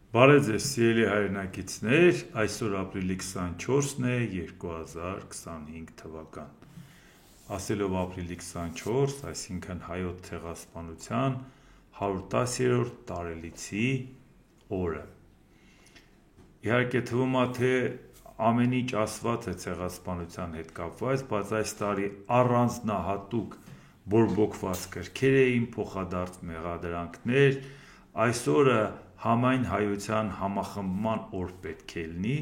Բարև ձեզ սիրելի հայրենակիցներ, այսօր ապրիլի 24-ն է 2025 թվական։ Ասելով ապրիլի 24, այսինքն հայոց ցեղասպանության 110-րդ տարելիցի օրը։ Իհարկե թվում է, թե ամեն ինչ ասված է ցեղասպանության հետ կապված, բայց այս տարի առանձնահատուկ բորբոքված կրքեր էին, փոխադարձ մեղադրանքներ, այսօրը համայն հայության համախմբման օր պետք է լինի,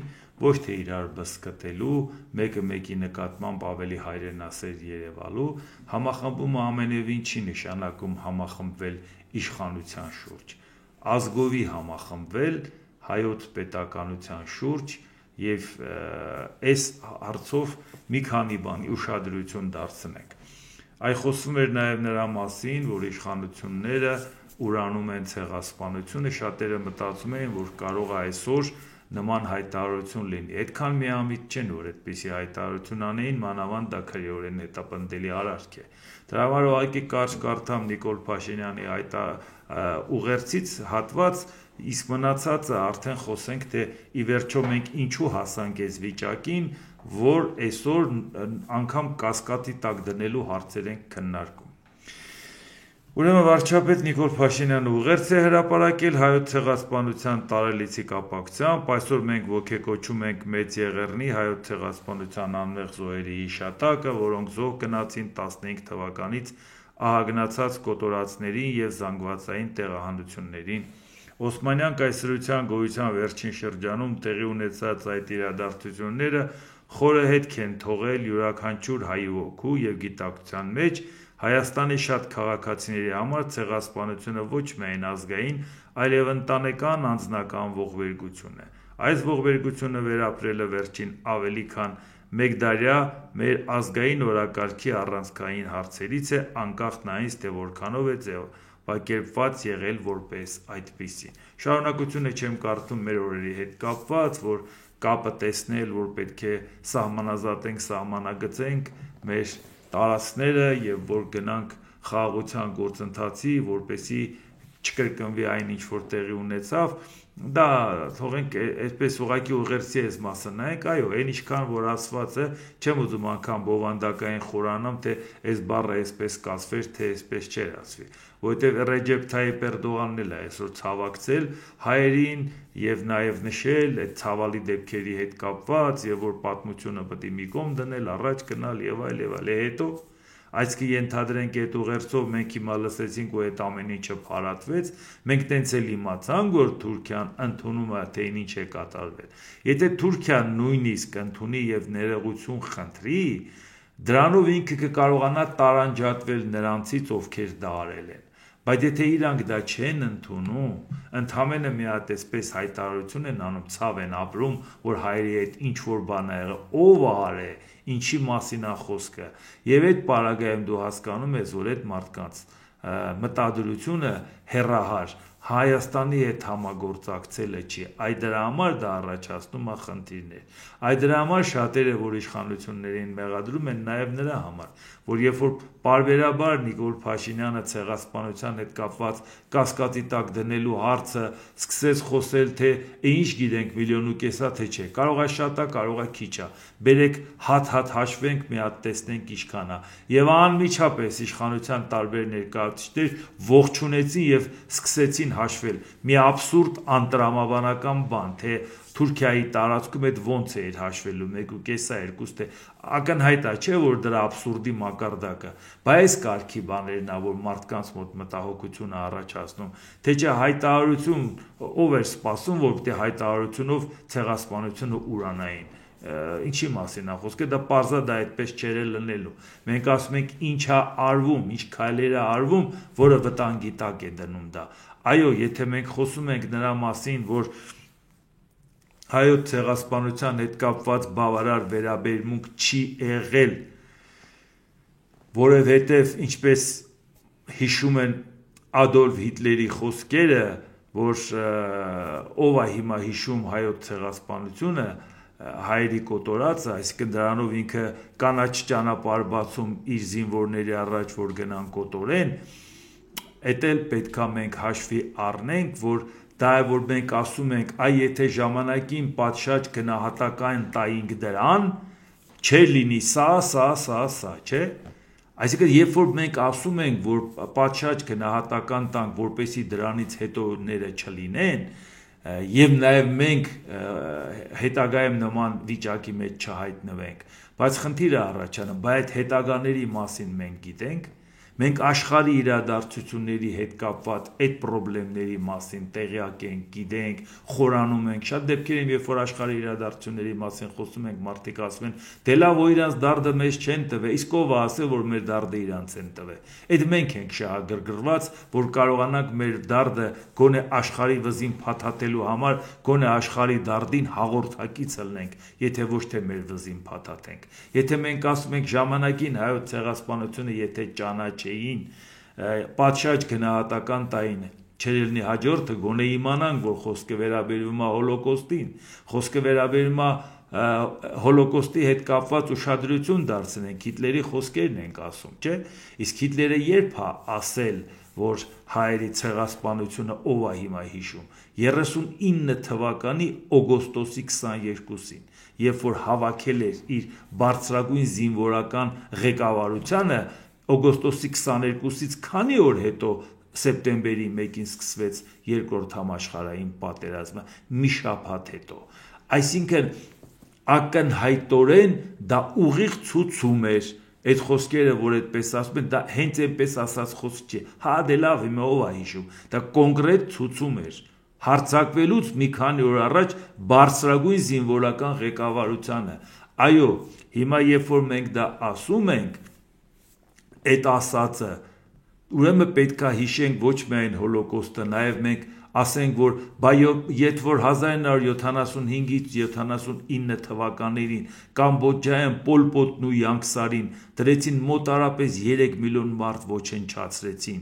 ոչ թե իրար բսկտելու, մեկը մեկի նկատմամբ ավելի հայրենասեր երևալու, համախմբումը ամենևին չի նշանակում համախմբվել իշխանության շուրջ, ազգովի համախմբվել հայոց պետականության շուրջ և այս հարցով մի քանի բանի ուշադրություն դարձնենք։ Այ խոսվում էր նաև նրա մասին, որ իշխանությունները ուրանում են ցեղասպանությունը, շատերը մտածում էին, որ կարող է այսօր նման հայտարարություն լինի։ Այդքան միամիտ չեն, որ այդպիսի հայտարարություն անեին, մանավանդ դա քրեորեն հետապնդելի արարք է։ Դրա համար ուղղակի կարճ կարդամ Նիկոլ Փաշինյանի ուղերձից հատված, իսկ մնացածը արդեն խոսենք, թե ի վերջո մենք ինչու հասանք այս վիճակին, որ այսօր անգամ կասկածի տակ դնելու հարցեր ենք քննարկում։ Ուրեմն վարչապետ Նիկոլ Փաշինյանը ուղերձ է հրապարակել հայոց ցեղասպանության տարելիցի կապակցությամբ, այսօր մենք ոգեկոչում ենք Մեծ Եղեռնի հայոց ցեղասպանության անմեղ զոհերի հիշատակը, որոնք զոհ գնացին 15 թվականից ահագնացած կոտորածներին և զանգվածային տեղահանություններին։ Օսմանյան կայսրության գոյության վերջին շրջանում տեղի ունեցած այդ իրադարձությունները խորը հետք են թողել յուրաքանչյուր հայի հոգու և գիտակցության մեջ։ Հայաստանի շատ քաղաքացիների համար ցեղասպանությունը ոչ միայն ազգային, այլև ընտանեկան անձնական ողբերգություն է։ Այս ողբերգությունը վերապրելը վերջին ավելի քան մեկ դարյա մեր ազգային օրակարգի առանցքային հարցերից է, անկախ նրանից, թե որքանով է ձևակերպված եղել որպես այդպիսի։ Շարունակությունը չեմ կարդում մեր օրերի հետ կապված, որ կապը տեսնել, որ պետք է սահմանազատենք, սահմանագծենք մեր տարածքները և որ գնանք խաղաղության գործընթացի, որպեսզի չկրկնվի այն, ինչ որ տեղի ունեցավ, դա թողենք այսպես ուղղակի ուղերձի այս մասը նայենք, այո, այն ինչքան որ ասված է, չեմ ուզում անգամ բովանդակային խորանամ, թե այս բառը այսպես կասվեր, թե այսպես չէր ասվի, որովհետև Ռեջեփ Թայիփ Էրդողանն էլ է այսօր ցավակցել հայերին և նաև նշել այդ ցավալի դեպքերի հետ կապված, և որ պատմությունը պետք է մի կողմ դնել, առաջ գնալ և այլ, հետո այսինքն ենթադրենք այդ ուղերձով մենք հիմա լսեցինք ու այդ ամեն ինչը փարատվեց, մենք տենց էլ իմացանք, որ Թուրքիան ընդունում է, թե ինչ է կատարվել։ Եթե Թուրքիան նույնիսկ ընդունի և ներողություն խնդրի, դրանով ինքը կկարողանա տարանջատվել նրանցից, ովքեր դա արել են։ Բայց եթե իրանք դա չեն ընդունում, ընդամենը մի հատ այսպես հայտարարություն են անում, ցավ են ապրում, որ հայերի հետ ինչ-որ բան ա եղել, ով արել, ինչի մասին ա խոսքը, և այդ պարագայում դու հասկանում ես, որ այդ մարդկանց մտադրությունը հեռահար Հայաստանի հետ համագործակցելը չի, այ դրա համար դա առաջացնում է խնդիրներ։ Այ դրա համար շատերը, որ իշխանություններին մեղադրում են, նաև նրա համար, որ երբ որ պարբերաբար Նիկոլ Փաշինյանը ցեղասպանության հետ կապված կասկածի տակ դնելու հարցը սկսեց խոսել, թե ինչ գիտենք, 1,5 միլիոն ա, թե չէ, կարող է շատ ա, կարող է քիչ ա, բերեք հատ հաշվենք, մի հատ տեսնենք ինչքան ա։ Եվ անմիջապես իշխանության տարբեր ներկայացուցիչներ ողջունեցին և սկսեցին հաշվել մի աբսուրդ անտրամաբանական բան, թե Թուրքիայի տարածքում այդ ոնց է հաշվելու 1,5-ը, 2-ը, ակնհայտ է, չէ, որ դրա աբսուրդի մակարդակը, բայց այս կարգի բաներն ա, որ մարդկանց մոտ մտահոգություն է առաջացնում, թե չէ հայտարարություն ով էր սպասում, որ պիտի հայտարարությունով ցեղասպանությունը ուրանային, ինչի մասին ա խոսքը, դա պարզ ա, դա այդպես չէր էլ լինելու։ Մենք ասում ենք ինչ ա արվում, ինչ քայլեր ա արվում, որը վտանգի տակ է դնում դա։ Այո, եթե մենք խոսում ենք նրա մասին, որ հայոց ցեղասպանության հետ կապված բավարար վերաբերմունք չի եղել, որովհետև ինչպես հիշում են Ադոլֆ Հիտլերի խոսքերը, որ ով է հիմա հիշում հայոց ցեղասպանությունը, հայերի կոտորածը, այսինքն դրանով ինքը կանաչ ճանապարհ բացում իր զինվորների առաջ, որ գնան կոտորեն, Էդ էլ պետք է մենք հաշվի առնենք, որ դա է, որ մենք ասում ենք, եթե ժամանակին պատշաճ գնահատական տայինք դրան, չէր լինի սա, չէ։ Այսինքն, երբ որ մենք ասում ենք, որ պատշաճ գնահատական տանք, որպեսզի դրանից հետոները չլինեն, եւ նաեւ մենք հետագայում նման վիճակի մեջ չհայտնվենք, բայց խնդիրը առաջանում, բայց այդ հետագաների մասին մենք գիտենք, մենք աշխարհի իրադարձությունների հետ կապված այդ խնդիրների մասին տեղյակ ենք, գիտենք, խորանում ենք, շատ դեպքեր են, երբ որ աշխարհի իրադարձությունների մասին խոսում ենք, մարդիկ ասում են, դե լավ, որ իրանց դարդը մեզ չեն տվել, իսկ ով է ասել, որ մեր դարդը իրանց են տվել։ Այդ մենք ենք շահագրգռված, որ կարողանանք մեր դարդը գոնե աշխարհի վզին փաթաթելու համար, գոնե աշխարհի դարդին հաղորդակից ելնենք, եթե ոչ թե մեր վզին փաթաթենք։ Եթե մենք ասում ենք ժամանակին հայոց ցեղասպանությունը, եթե ճանաչեին, պատշաճ գնահատական տային, չէր լինի հաջորդը գոնե իմանանք, որ խոսքը վերաբերում է հոլոկոստին, խոսքը վերաբերում է հոլոկոստի հետ կապված ուշադրություն դարձնենք, Հիտլերի խոսքերն ենք ասում, չէ՞։ Իսկ Հիտլերը երբ է ասել, որ հայերի ցեղասպանությունը ով է հիմա հիշում, 39 թվականի օգոստոսի 22-ին, երբ որ հավաքել էր իր բարձրագույն զինվորական ղեկավարությանը, օգոստոսի 22-ից քանի օր հետո սեպտեմբերի 1-ին սկսվեց երկրորդ համաշխարհային պատերազմը, մի շաբաթ հետո։ Այսինքն ակնհայտորեն դա ուղիղ ցուցում էր, այդ խոսքերը, որ այդպես ասում են, դա հենց այնպես ասած խոսք չէ, հա դե լավ, հիմա ով է հիշում, դա կոնկրետ ցուցում էր, հարձակվելուց մի քանի օր առաջ բարձրագույն զինվորական ղեկավարությանը։ Այո, հիմա երբ որ մենք դա ասում ենք, այդ ասածը, ուրեմն պետք է հիշենք ոչ միայն հոլոկոստը, նաև մենք ասենք, որ երբ որ 1975-ից 79 թվականներին Կամբոջայում Պոլ Պոտն ու Յանգ Սարին դրեցին մոտարապես 3 միլիոն մարդ ոչնչացրեցին,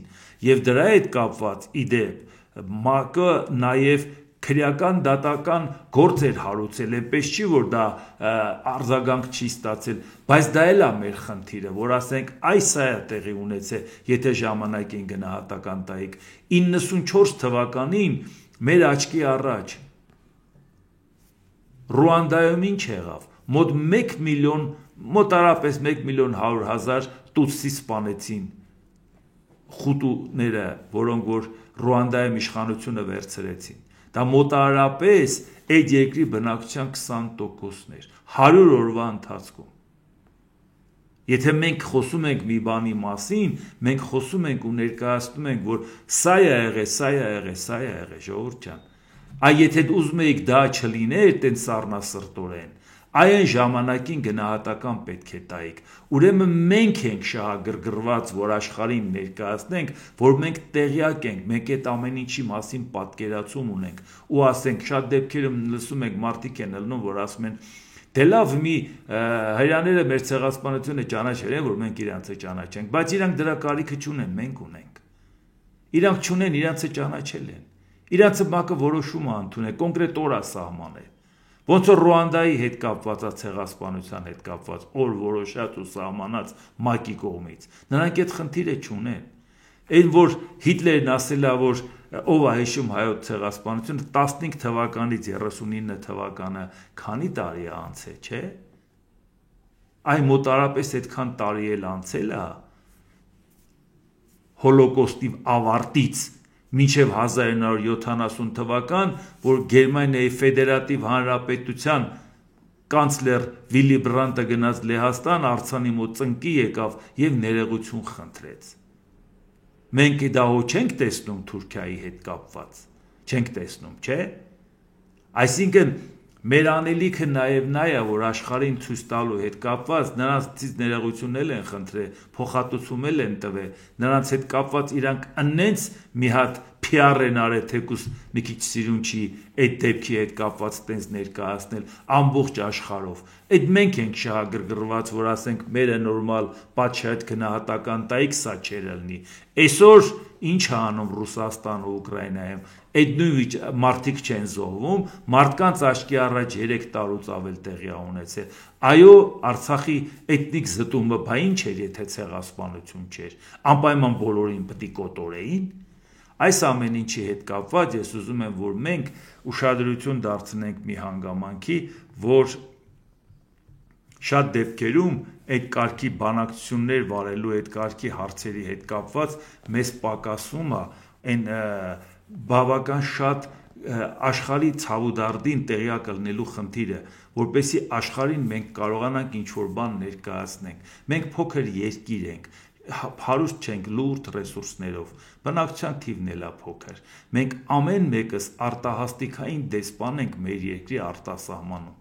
եւ դրա հետ կապված իդեպ ՄԱԿ-ը նաև քրեական դատական գործ էր հարուցել, այնպես չի, որ դա արձագանք չի ստացել, բայց դա էլ է մեր խնդիրը, որ ասենք այս է տեղի ունեցել, եթե ժամանակին գնահատական տայիք 94 թվականին մեր աչքի առաջ Ռուանդայում ինչ եղավ, մոտ 1 միլիոն, մոտարապես 1 միլիոն 100 հազար տուտսի սպանեցին խուտուները, որոնք որ Ռուանդայում իշխանությունը վերցրեցին, դա մոտարապես այդ երկրի բնակչության 20%-ն էր 100 օրվա ընթացքում։ Եթե մենք խոսում ենք մի բանի մասին, մենք խոսում ենք ու ներկայացնում ենք, որ սա է եղել, ժողովուրդ ջան։ Այ եթե ուզում եք դա չլիներ, տենց սառնասրտորեն, այն ժամանակին գնահատական պետք է տայիք։ Ուրեմն մենք ենք շահագրգռված, որ աշխարհին ներկայացնենք, որ մենք տեղյակ ենք, մենք այդ ամեն ինչի մասին պատկերացում ունենք, ու ասենք շատ դեպքերում լսում ենք մարդիկ են ելնում, որ ասում են, դե լավ, մի հрьяաները մեր ցեղասպանությունը ճանաչել են, որ մենք իրանցը ճանաչենք, բայց իրանք դրա կարիքը չունեն, մենք ունենք։ Իրանք չունեն, իրանցը ճանաչել են։ Իրանցը ՄԱԿ-ը որոշում է ընդունել, կոնկրետ օր է սահմանել։ Ոնց որ Ռուանդայի հետ կապված ցեղասպանության հետ կապված օր որոշած ու սահմանած ՄԱԿ-ի կողմից, նրանք այդ խնդիրը չունեն։ Այն որ Հիտլերն ասել է, որ ով է հիշում հայոց ցեղասպանությունը 15 թվականից 39 թվականը քանի տարի է անցել, չէ՞։ Այն մոտարապես այդքան տարի էլ անցել է հոլոկոստի ավարտից մինչև 1970 թվական, որ Գերմանիայի Ֆեդերատիվ Հանրապետության կանցլեր Վիլի Բրանտը գնաց Լեհաստան, արձանի մոտ ծնկի եկավ եւ ներողություն խնդրեց։ Մենք դա չենք տեսնում Թուրքիայի հետ կապված, չենք տեսնում, չէ՞։ Այսինքն մեր անելիքը նաև նա է, որ աշխարհին ցույց տալու հետ կապված նրանցից ներողություններ են խնդրել, փոխհատուցումներ են տվել, նրանց հետ կապված իրանք անենց մի հատ PR են արել, թեկուզ մի քիչ սիրուն չի այդ դեպքի հետ կապված տենց ներկայացնել ամբողջ աշխարհով։ Այդ մենք ենք շահագրգռված, որ ասենք մերը նորմալ պատշաճ գնահատական տայք սա չէր լինի։ Այսօր ինչ է անում Ռուսաստանը ու Ուկրաինայում։ Այդ նույն մարդիկ չեն զոհվում, մարդկանց աչքի առաջ 3 տարուց ավել տեղի է ունեցել։ Այո, Արցախի էթնիկ զտումը բա ինչ էր, եթե ցեղասպանություն չէր։ Անպայման բոլորին պետք է կոտորեին։ Այս ամեն ինչի հետ կապված ես ուզում եմ, որ մենք ուշադրություն դարձնենք մի հանգամանքի, որ շատ դեպքերում այդ կարգի բանակցություններ վարելու, այդ կարգի հարցերի հետ կապված մեզ պակասում է այն բավական շատ աշխարհի ցավուդարդին տեղյակ լինելու խնդիրը, որպեսզի աշխարհին մենք կարողանանք ինչ-որ բան ներկայացնենք։ Մենք փոքր երկիր ենք, հարուստ չենք լուրջ ռեսուրսներով, բնակչության թիվն էլ է փոքր։ Մենք ամեն մեկս արտահասթիկային դեսպան ենք մեր երկրի արտասահմանում։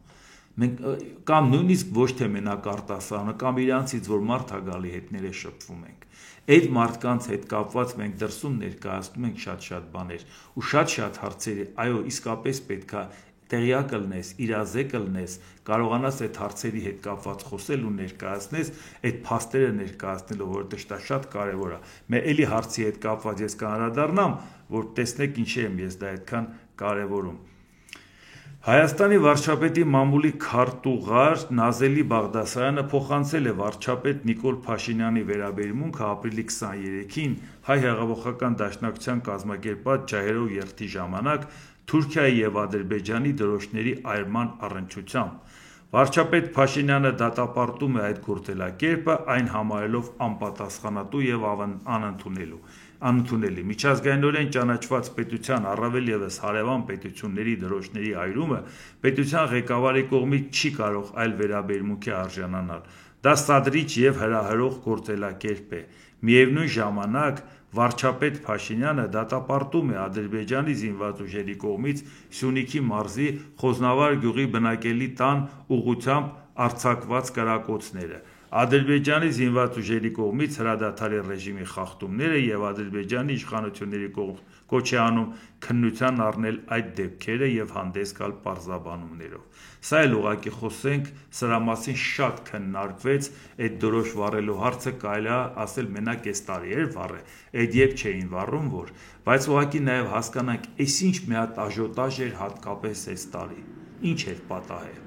Մենք կամ նույնիսկ ոչ թե մենակ արտասահմանը, կամ իրանցից որ մարդ է գալի հետները շփվում ենք։ Այդ մարդկանց հետ կապված մենք դրսում ներկայացնում ենք շատ-շատ բաներ ու շատ-շատ հարցերի, այո, իսկապես պետք է տեղյակ լինես, իրազեկ լինես, կարողանաս այդ հարցերի հետ կապված խոսել ու ներկայացնես, այդ փաստերը ներկայացնելով, որովհետեւ դա շատ կարևոր է։ Մեր էլի հարցի հետ կապված ես կանդրադառնամ, որ տեսնեք ինչի եմ ես դա այդքան կարևորում։ Հայաստանի վարչապետի մամուլի քարտուղար Նազելի Բաղդասարյանը փոխանցել է վարչապետ Նիկոլ Փաշինյանի վերաբերմունքը ապրիլի 23-ին Հայ հեղափոխական դաշնակցության կազմակերպած ջահերով երթի ժամանակ Թուրքիայի եւ Ադրբեջանի դրոշների այրման առնչությամբ։ Վարչապետ Փաշինյանը դատապարտում է այդ գործելակերպը, այն համարելով անպատասխանատու եւ անընդունելի։ Միջազգայինորեն ճանաչված պետության, առավել ևս հարևան պետությունների դրոշների այրումը պետության ղեկավարի կողմից չի կարող այլ վերաբերմունքի արժանանալ։ Դա սադրիչ եւ հրահրող գործելակերպ է։ Միևնույն ժամանակ վարչապետ Փաշինյանը դատապարտում է Ադրբեջանի զինված ուժերի կողմից Սյունիքի մարզի Խոզնավար գյուղի բնակելի տան ուղղությամբ արձակված կրակոցները, Ադրբեջանի զինված ուժերի կողմից հրադադարի ռեժիմի խախտումները եւ Ադրբեջանի իշխանությունների կոչ է անում քննության առնել այդ դեպքերը եւ հանդես գալ պարզաբանումներով։ Սա էլ ուղղակի խոսենք, սրա մասին շատ քննարկվեց, այդ դրոշ վառելու հարցը կարելի է ասել մենակ այս տարի էր վառել, այդ երբ չէին վառում, որ, բայց ուղղակի նաեւ հասկանանք, այսինչ մի հատ աժոտաժ էր հատկապես այս տարի։ Ինչ էր պատահել։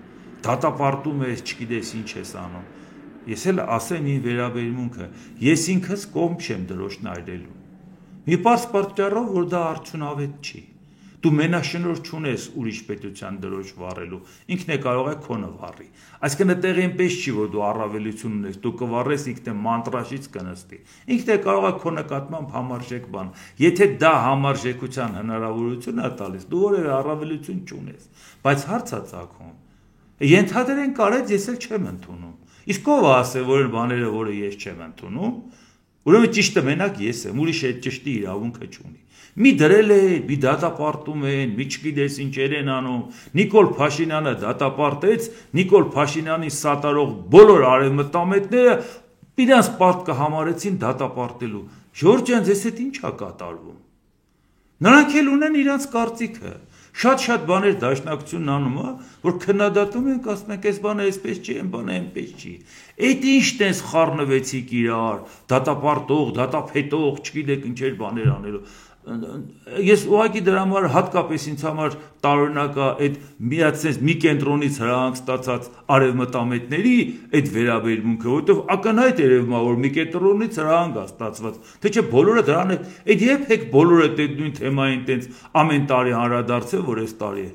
Դատապարտում ես, չգիտես ինչ ես անում։ Ես էլ ասեմ իմ վերաբերմունքը, ես ինքս կողմ չեմ դրոշն այրելու։ Մի պարզ պատճառով, որ դա արդյունավետ չի։ Դու մենաշնորհ չունես ուրիշ պետության դրոշ վառելու, ինքն է կարող է քոնը վառի։ Այսինքն այդտեղ այնպես չի, որ դու առավելություն ունես, դու կվառես ինքն է մանտրաշից կնստի։ Ինքն է կարող է քո նկատմամբ համարժեք բան։ Եթե դա համարժեքության հնարավորություն է տալիս, դու որևէ առավելություն չունես։ Բայց հարց է ծագում։ Ենթադրենք կարեց ես էլ չեմ ընդունում։ Իսկ ով ասել, որ բաները, որը ես չեմ ընդունում, ուրեմն ճիշտը մենակ ես եմ, ուրիշ այդ ճշտի իրավունքը չունի։ Մի դրել է, մի դատապարտում են, մի չգիտես ինչեր են անում։ Նիկոլ Փաշինյանը դատապարտեց, Նիկոլ Փաշինյանի սատարող բոլոր արևմտամետները իրանց պարտքը համարեցին դատապարտելու։ Ժորժ ջան, ձեզ հետ ինչ է կատարվում։ Նրանք էլ ունեն իրանց կարծիքը։ Շատ բաներ դաշնակցությունն անում է, որ քննադատում ենք, ասում ենք, այս բանը այսպես չի, այն բանը այնպես չի։ Այդ ինչ տես խառնվեցիք իրար, դատապարտող, դատափետող, չգիտեք ինչեր բաներ անելու։ Ես ուղղակի դրա համար հատկապես ինձ համար տարօրինակ է այդ միացած մի կենտրոնից հրահանգ ստացած արևմտամետների այդ վերաբերմունքը, որովհետև ակնհայտ երևում է, որ մի կենտրոնից հրահանգ է ստացված, թե չէ բոլորը դրան է, այդ երբեք բոլորը այդ նույն թեմային տենց ամեն տարի անդրադարձել, որ այս տարի է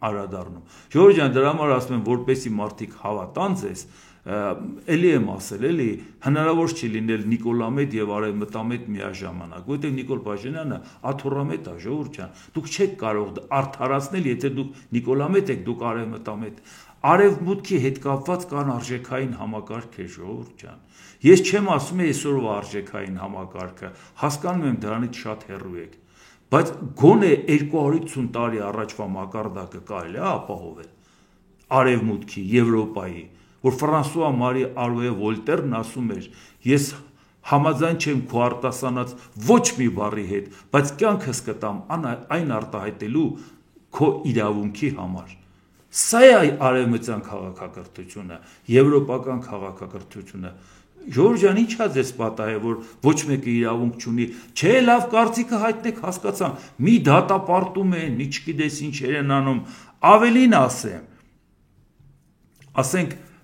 անդրադառնում։ Ժորժ ջան, դրա համար ասում եմ, որպեսի մարդիկ հավատան ձեզ, էլի եմ ասել, էլի հնարավոր չի լինել Նիկոլամետ եւ Արևմտամետ միաժամանակ, որովհետեւ Նիկոլ Փաշինյանը աթոռամետ է, ժողովուրդ ջան, դուք չեք կարող արդարացնել, եթե դուք Նիկոլամետ եք, դուք Արևմտամետ։ Արևմուտքի հետ կապված կան արժեքային համակարգեր, ժողովուրդ ջան։ Ես չեմ ասում այսօրվա արժեքային համակարգը, հասկանում եմ դրանից շատ հեռու եք, բայց գոնե 250 տարի առաջվա մակարդակը կարելի է ապահովել Արևմուտքի, Եվրոպայի, որ Ֆրանսուଆ Մարի Արոե Վոլտերն ասում էր, ես համաձայն չեմ քո արտասանած ոչ մի բառի հետ, բայց կյանքս կտամ այն արտահայտելու քո իրավունքի համար։ Սա է արևմտյան քաղաքակրթությունը, եվրոպական քաղաքակրթությունը։ Ժողովուրդ ջան, ի՞նչ է ձեզ պատահել, որ ոչ մեկը իրավունք չունի։ Չէ, լավ կարծիքը հայտնեք, հասկացամ, մի դատապարտում են, մի չգիտես ինչեր են անում, ավելին ասենք,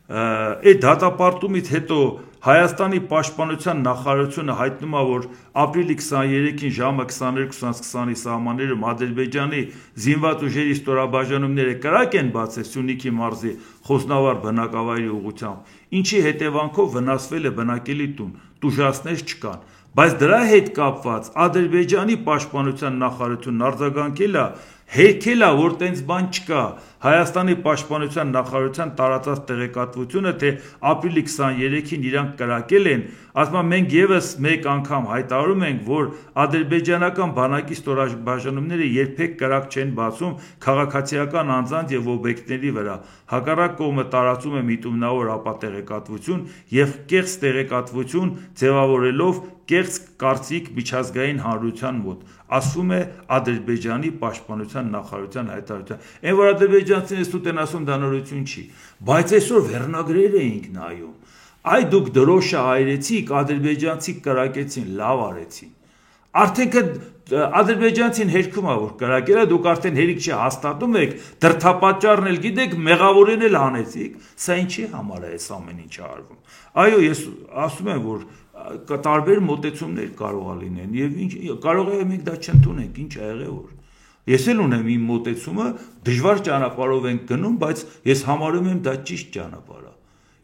այդ դատապարտումից հետո Հայաստանի պաշտպանության նախարարությունը հայտնում է, որ ապրիլի 23-ին ժամը 22:20-ի սահմաններում Ադրբեջանի զինված ուժերի ստորաբաժանումները կրակ են բացել Սյունիքի մարզի Խոսնավար բնակավայրի ուղղությամբ, ինչի հետևանքով վնասվել է բնակելի տուն, տուժածներ չկան, բայց դրա հետ կապված Ադրբեջանի պաշտպանության նախարարությունն արձագանքել է, հերքել է, որ տենց բան չկա։ Հայաստանի պաշտպանության նախարարության տարածած տեղեկատվությունը, թե ապրիլի 23-ին իրանք կրակել են, ասում են մենք եւս մեկ անգամ հայտարարում ենք, որ ադրբեջանական բանակի ստորաբաժանումները երբեք կրակ չեն բացում քաղաքացիական անձանց եւ օբյեկտների վրա։ Հակառակ կողմը տարածում է միտումնավոր ապատեղեկատվություն եւ կեղծ տեղեկատվություն ձևավորելով կեղծ կարծիք միջազգային հանրության մոտ, ասում է Ադրբեջանի պաշտպանության նախարարության հայտարարության։ Այն որ ադրբեջանցիներս ուտեն ասում դա նորություն չի, բայց այսօր վերնագրեր էինք նայում։ Այ դուք դրոշը այրեցիք, ադրբեջանցի կրակեցին, լավ արեցին։ Արդեն ադրբեջանցին հերքում է, որ կրակել է, դուք արդեն հերիք չհաստատում եք, դրդապատճառն էլ գիտեք, մեղավորին էլ հանեցիք, սա ինչի համար է այս ամեն ինչը արվում։ Այո, ես ասում եմ, որ տարբեր մոտեցումներ կարող է լինեն եւ կարող է մենք դա չընդունենք, ինչ ա եղել որ։ Ես էլ ունեմ իմ մոտեցումը, դժվար ճանապարհով ենք գնում, բայց ես համարում եմ դա ճիշտ ճանապարհ է։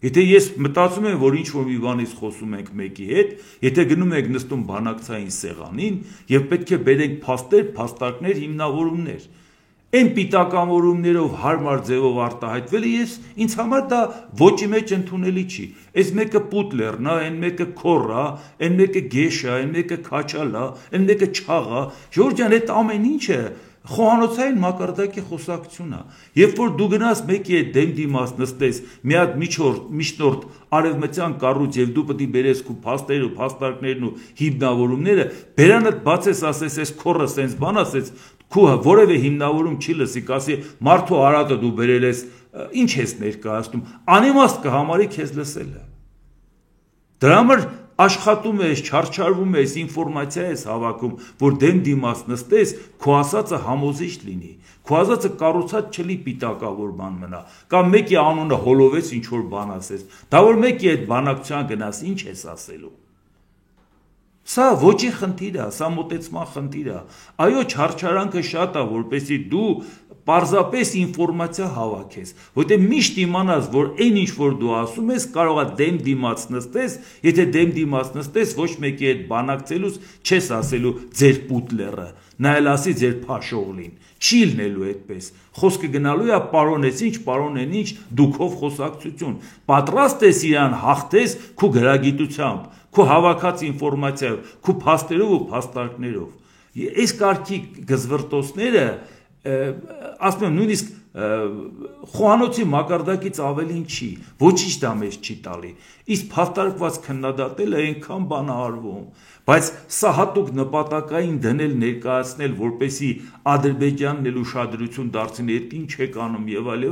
Եթե ես մտածում եմ, որ ինչ-որ մի բանից խոսում ենք մեկի հետ, եթե գնում եք նստում բանակցային սեղանին եւ պետք է բերենք փաստեր, փաստարկներ, հիմնավորումներ, այն պիտակամորումներով հարմար ձևով արտահայտվելը ինձ համար դա ոչի մեջ ընդունելի չի։ Այս մեկը Պուտլերն է, այն մեկը քոռ է, այն մեկը գեշ է, այն մեկը քաչալ է, այն մեկը չաղ է։ Ժորժ ջան, այդ ամեն ինչը խոհանոցային մակարդակի խոսակցություն է։ Երբ որ դու գնաս մեկի հետ դեմ դիմաց նստես, մի հատ միջնորդ արևմտյան կառույց եւ դու պետք է բերես քո փաստերը, փաստարկներն ու հիմնավորումները, բերանդ բացես, ասես, այս քոռը սենց բան ասեց, քո որևէ հիմնավորում չի լսի, կասի մարդու արատը դու բերել ես, ինչ ես ներկայացնում, անիմաստ կհամարի քեզ լսելը։ Դրա համար աշխատում ես, չարչարվում ես, ինֆորմացիա ես հավաքում, որ դեմ դիմաց նստես, քո ասածը համոզիչ լինի, քո ասածը կառուցած չլի պիտակավոր բան մնա, կամ մեկի անունը հոլովես ինչ որ բան ասես, դա որ մեկի այդ բանակցության գնաս, ինչ ես ասելու։ Սա ոչի խնդիր է, սա մոտեցման խնդիր է։ Այո, չարչարանքը շատ է, որպեսզի դու պարզապես ինֆորմացիա հավաքես, որտեղ միշտ իմանաս, որ այն ինչ որ դու ասում ես, կարող է դեմ դիմաց նստես, եթե դեմ դիմաց նստես, ոչ մեկի հետ բանակցելուց չես ասելու ձեր Պուտլերը, նա էլ ասի ձեր Փաշօղլին, չի լինելու այդպես։ Խոսքը գնալու է պարոն ես ինչ, պարոն են ինչ, դուքով խոսակցություն։ Պատրաստ ես իրան հաղթես քո գրագիտությամբ, քո հավաքած ինֆորմացիայով, քո փաստերով ու փաստարկներով։ Այս կարգի գզվրտոցները ասում եմ նույնիսկ խոհանոցի մակարդակից ավելին չի, ոչինչ դա մեզ չի տալի, իսկ փաստարկված քննադատելը այնքան բան արվում, բայց սա հատուկ նպատակային դնել ներկայացնել, որպեսի Ադրբեջանն էլ ուշադրություն դարձնի, այդ ինչ եք անում եւ այլ,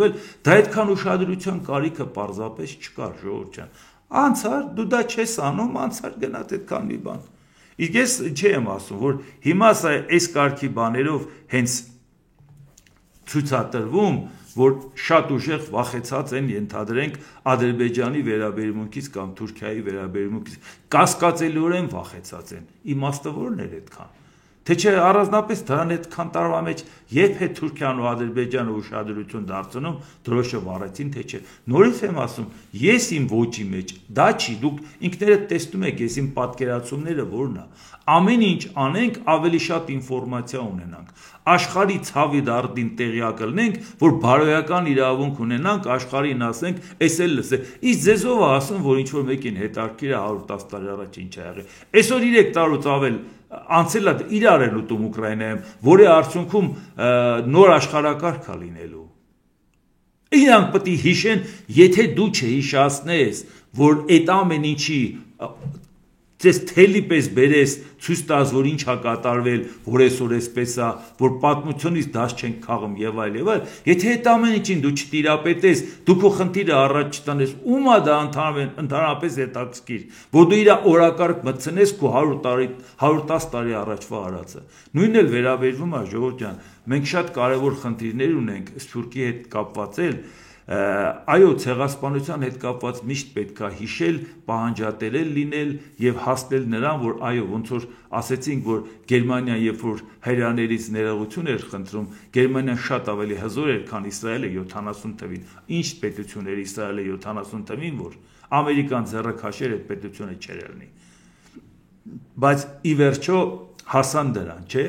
դա այդքան ուշադրության կարիքը պարզապես չկար, ժողովուրդ ջան, անցար, դու դա չես անում, անցար գնաց այդքան մի բան։ Իսկ ես չեմ ասում, որ հիմա սա այս կարգի բաներով հենց ցույցատրվում, որ շատ ուժեղ վախեցած են ենթադրենք Ադրբեջանի վերաբերմունքից կամ Թուրքիայի վերաբերմունքից, կասկածելիորեն վախեցած են, իմաստը որն էր այդքան, թե չէ առանձնապես դրան այդքան տարվա մեջ երբ է Թուրքիան ու Ադրբեջանը ուշադրություն դարձնում, դրոշը վառեցին, թե չէ, նորից եմ ասում, ես իմ ոճի մեջ, դա չի, դուք ինքներդ տեսնում եք, ես իմ պատկերացումները որն է, ամեն ինչ անենք, ավելի շատ ինֆորմացիա ունենանք, աշխարհի ցավի դարդին տեղյակ լինենք, որ բարոյական իրավունք ունենանք, աշխարհին ասենք, էս էլ լսե։ Իսկ ձեզով ասում, որ ինչ որ մեկին հետարքիր է 110 տարի առաջ ինչ ա եղել։ Այսօր 3 տարուց ավել անցել է իրար են ուտում Ուկրաինայում, որի արդյունքում նոր աշխարհակարգ է լինելու։ Իրանք պետք է հիշեն, եթե դու չհիշացնես, որ այդ ամեն ինչի Ձեզ թելի պես բերես ցույց տաս, որ ինչ է կատարվել, որ այսօր էսպես է, որ պատմությունից դաս չենք քաղում եւ այլ եւ այլ։ Եթե այդ ամեն ինչին դու չտիրապետես, դու քո խնդիրը առաջ չտանես, ում է դա ընդհանրապես հետաքրքիր, որ դու իր օրակարգ մտցնես քո 110 տարի առաջվա արածը։ Նույնն էլ վերաբերվում է ժողովուրդ ջան, մենք շատ կարևոր խնդիրներ ունենք Սփյուռքի հետ կապված էլ այո, ցեղասպանության հետ կապված միշտ պետք է հիշել, պահանջատերել լինել եւ հասնել նրան, որ այո, ոնց որ ասեցինք, որ Գերմանիան երբ որ հայրաներից ներողություն էր խնդրում, Գերմանիան շատ ավելի հզոր էր, քան Իսրայելը 70 թվին։ Ինչ պետություն էր Իսրայելը 70 թվին, որ Ամերիկան ձեռը քաշեր այդ պետությունը չէր ելնի։ Բայց ի վերջո հասան դրան, չէ՞։